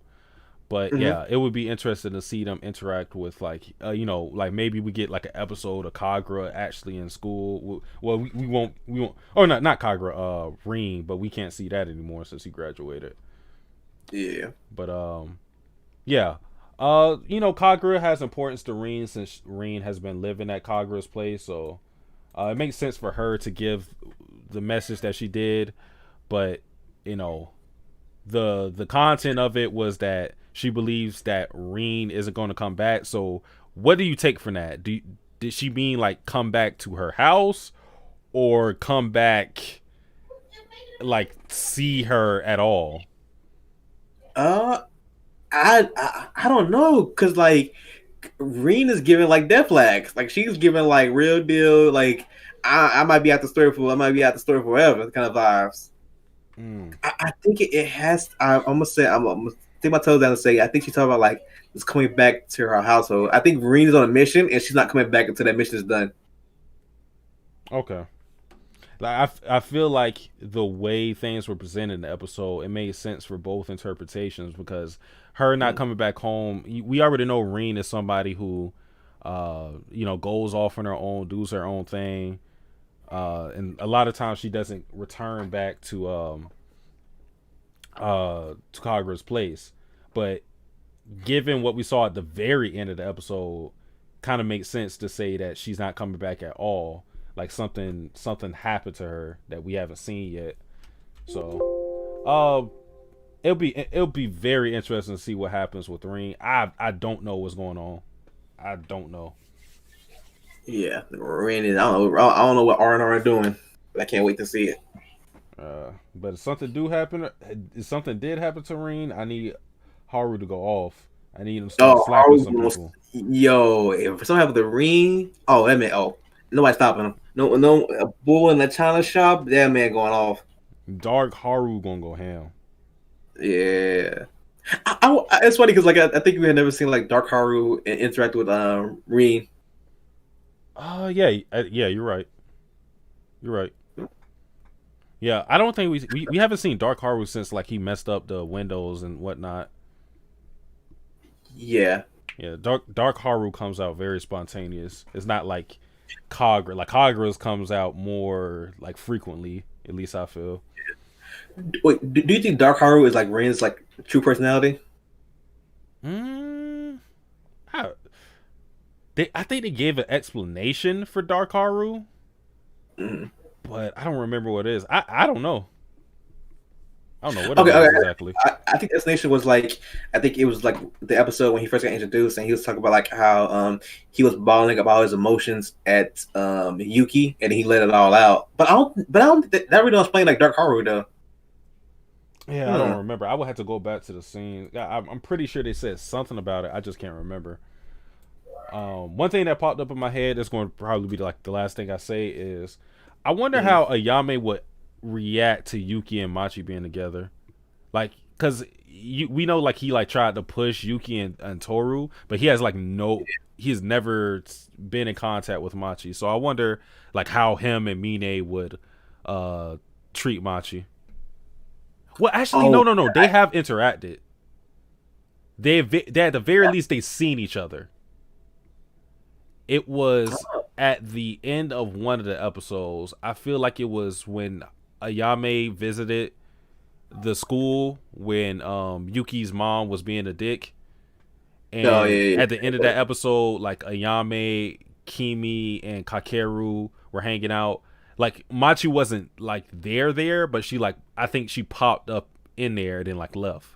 but yeah, it would be interesting to see them interact with like like maybe we get like an episode of Kagura actually in school. Well, we won't. Or not Kagura, Rin, but we can't see that anymore since he graduated. Yeah. But yeah. Kagura has importance to Rin since Rin has been living at Kagura's place, so it makes sense for her to give the message that she did. But the content of it was that she believes that Rin isn't going to come back. So what do you take from that? Did she mean like come back to her house, or come back like see her at all? I don't know, because like Rin is giving like death flags. Like she's giving like real deal like I might be out the story forever kind of vibes. I think it has. I'm gonna take my toes down and say I think she's talking about like it's coming back to her household. I think Rin is on a mission and she's not coming back until that mission is done. Okay. Like I feel like the way things were presented in the episode, it made sense for both interpretations, because her not coming back home, we already know Rin is somebody who goes off on her own, does her own thing. And a lot of times she doesn't return back to Kagura's place. But given what we saw at the very end of the episode, kind of makes sense to say that she's not coming back at all. Like something happened to her that we haven't seen yet. So it'll be very interesting to see what happens with Rin. I don't know what's going on. I don't know. Yeah, Ren is. I don't know what R&R are doing, but I can't wait to see it. But if something did happen to Rin, I need Haru to go off. I need him to start slapping some people. Yo, if something happened to Ring, that man, nobody stopping him. No, a bull in the China shop, that man going off. Dark Haru gonna go ham. Yeah, it's funny because like I think we had never seen like Dark Haru interact with Ring. Yeah, you're right. You're right. Yeah, I don't think we haven't seen Dark Haru since like he messed up the windows and whatnot. Yeah. Yeah, Dark Haru comes out very spontaneous. It's not like Kagura. Like Kagura's comes out more like frequently, at least I feel. Wait, do you think Dark Haru is like Rin's like true personality? I think they gave an explanation for Dark Haru, but I don't remember what it is. I don't know. I don't know what it is exactly. I think the explanation was like, I think it was like the episode when he first got introduced, and he was talking about like how he was bottling up all his emotions at Yuki, and he let it all out. But I don't that really don't explain like Dark Haru though. Yeah, I don't remember. I would have to go back to the scene. I'm pretty sure they said something about it. I just can't remember. One thing that popped up in my head that's going to probably be like the last thing I say is, I wonder how Ayame would react to Yuki and Machi being together, like because we know like he like tried to push Yuki and Toru, but he has like he's never been in contact with Machi, so I wonder like how him and Mine would treat Machi. Well, actually, no, they have interacted. They at the very least they've seen each other. It was at the end of one of the episodes. I feel like it was when Ayame visited the school when Yuki's mom was being a dick. And at the end of that episode, like Ayame, Kimi, and Kakeru were hanging out. Like Machi wasn't like there, but she like I think she popped up in there and then like left.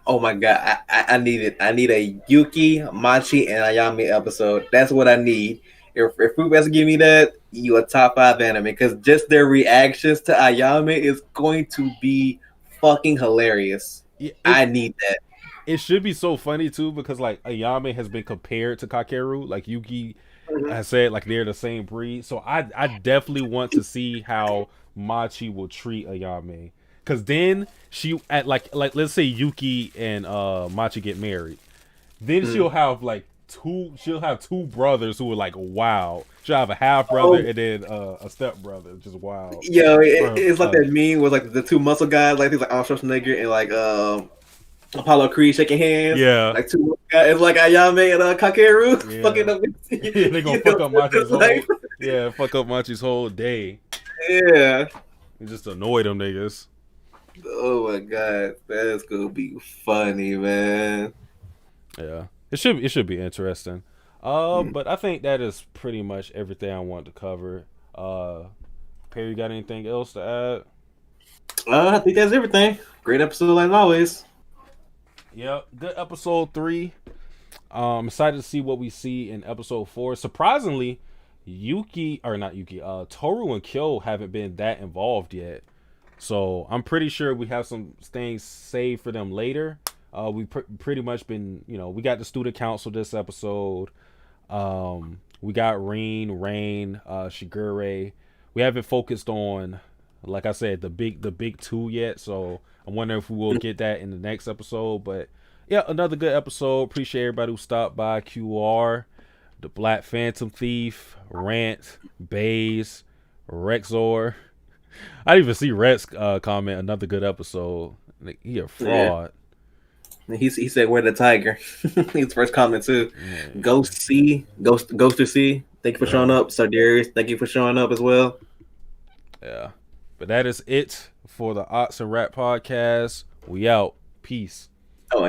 Oh my god, I need it. I need a Yuki, Machi, and Ayame episode. That's what I need. If Fruit Basket give me that, you a top 5 anime, because just their reactions to Ayame is going to be fucking hilarious. I need that. It should be so funny too, because like Ayame has been compared to Kakeru, like Yuki has said, like they're the same breed. So I definitely want to see how Machi will treat Ayame. Cause then she at like let's say Yuki and Machi get married, then she'll have two brothers who are like wow. She'll have a half brother and then a step brother, just wow. Yo, it's like that meme with like the two muscle guys, like things like Arnold Schwarzenegger and like Apollo Creed shaking hands. Yeah, like two guys. It's like Ayame and Kakeru fucking up. Yeah, they gonna fuck up Machi's whole fuck up Machi's whole day. Yeah, and just annoy them niggas. Oh my god, that's gonna be funny, man. Yeah, it should be interesting. But I think that is pretty much everything I want to cover. Perry, you got anything else to add? I think that's everything. Great episode as always. Yep, good episode 3. I'm excited to see what we see in episode 4. Surprisingly, Toru and Kyo haven't been that involved yet. So I'm pretty sure we have some things saved for them later. We pretty much been, we got the student council this episode. We got Rain, Shigure. We haven't focused on, like I said, the big 2 yet. So I wonder if we will get that in the next episode. But yeah, another good episode. Appreciate everybody who stopped by. QR, the Black Phantom Thief, Rant, Baze, Rexor. I didn't even see Rex comment another good episode. He a fraud. Yeah. He said, "Where the tiger?" His first comment too. Yeah. Ghoster C. Thank you for showing up. Sardarius, thank you for showing up as well. Yeah, but that is it for the Ox and Rap podcast. We out. Peace. Oh,